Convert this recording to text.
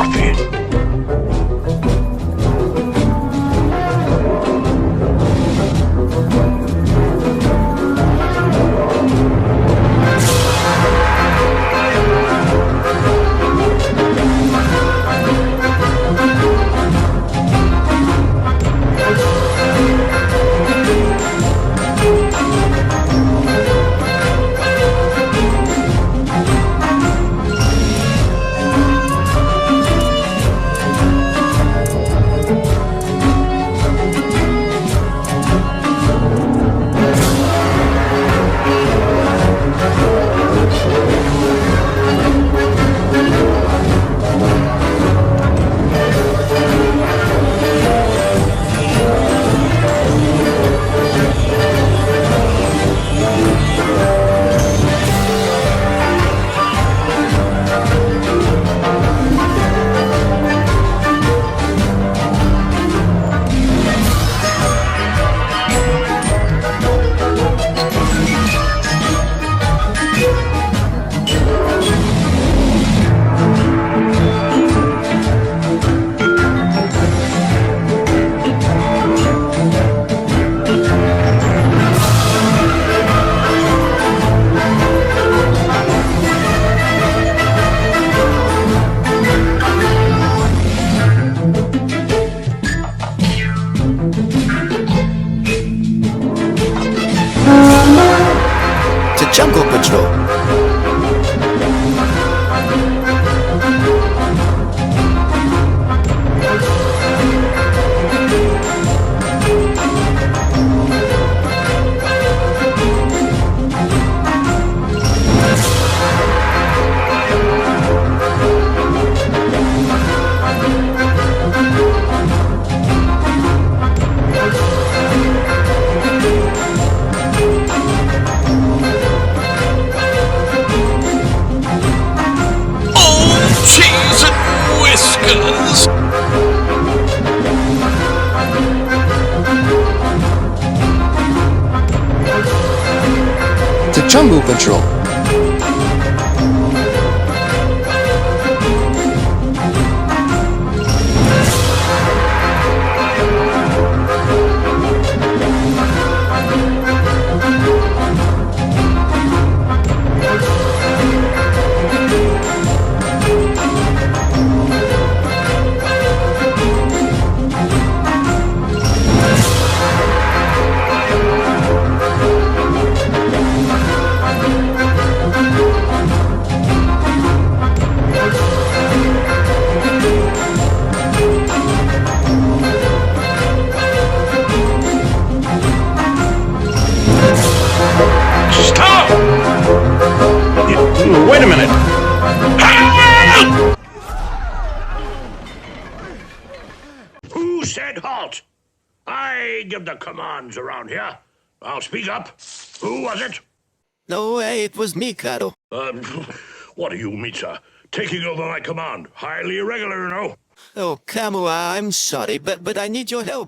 ruffian. To Jungle Patrol. Cheese and whiskers! To Jungle Patrol. Stop! Wait a minute. Who said halt? I give the commands around here. I'll speak up. Who was it? No way, it was me, Caro. What do you mean, sir? Taking over my command. Highly irregular, you know. Oh, Camus, I'm sorry, but I need your help.